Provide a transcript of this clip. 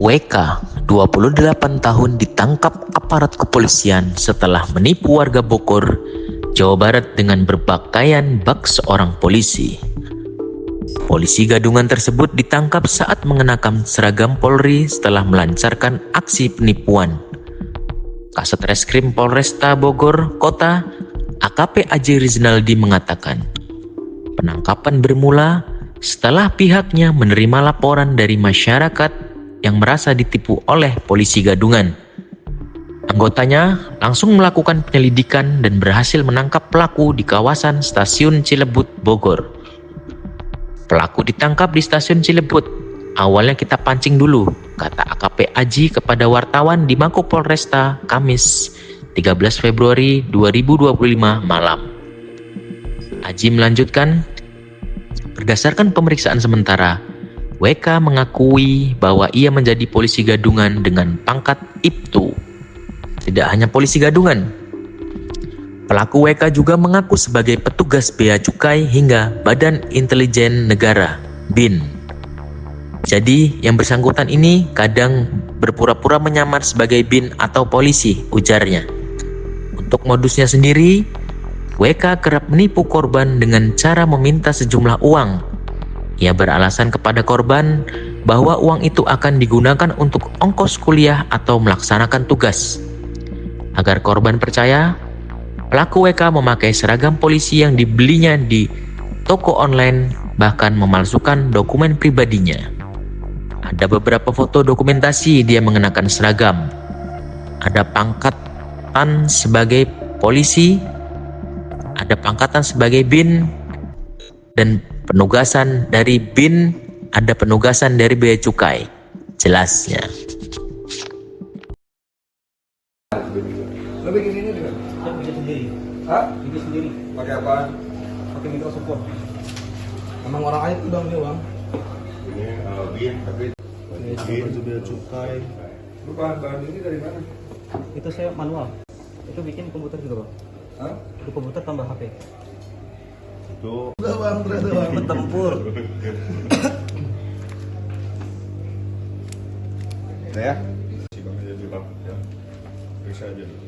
WK, 28 tahun ditangkap aparat kepolisian setelah menipu warga Bogor, Jawa Barat dengan berpakaian bak seorang polisi. Polisi gadungan tersebut ditangkap saat mengenakan seragam Polri setelah melancarkan aksi penipuan. Kasat Reskrim Polresta Bogor Kota, AKP Aji Riznaldi mengatakan, penangkapan bermula setelah pihaknya menerima laporan dari masyarakat yang merasa ditipu oleh polisi gadungan. Anggotanya langsung melakukan penyelidikan dan berhasil menangkap pelaku di kawasan Stasiun Cilebut, Bogor. Pelaku ditangkap di Stasiun Cilebut. Awalnya kita pancing dulu, kata AKP Aji kepada wartawan di Mako Polresta Kamis 13 Februari 2025 malam. Aji melanjutkan, berdasarkan pemeriksaan sementara, WK mengakui bahwa ia menjadi polisi gadungan dengan pangkat IPTU. Tidak hanya polisi gadungan, pelaku WK juga mengaku sebagai petugas Bea Cukai hingga Badan Intelijen Negara (BIN). Jadi, yang bersangkutan ini kadang berpura-pura menyamar sebagai BIN atau polisi, ujarnya. Untuk modusnya sendiri, WK kerap menipu korban dengan cara meminta sejumlah uang. Ia beralasan kepada korban bahwa uang itu akan digunakan untuk ongkos kuliah atau melaksanakan tugas. Agar korban percaya, pelaku WK memakai seragam polisi yang dibelinya di toko online, bahkan memalsukan dokumen pribadinya. Ada beberapa foto dokumentasi dia mengenakan seragam. Ada pangkatan sebagai polisi, ada pangkatan sebagai BIN, dan penugasan dari BIN, ada penugasan dari Bea Cukai. Jelasnya. Lo bikin ini juga? Saya bikin sendiri. Hah? Bikin sendiri. Pakai apaan? Pakai Microsoft Word. Emang orang aja tuh bang dia bang. Ini bin tapi Ini baju bea cukai. Lu bahan-bahan ini dari mana? Itu saya manual. Itu bikin komputer juga bang. Hah? Itu komputer tambah HP. itu Udah bang, ternyata bang. Bertempur. udah ya si bang aja dulu bang ya periksa aja dulu.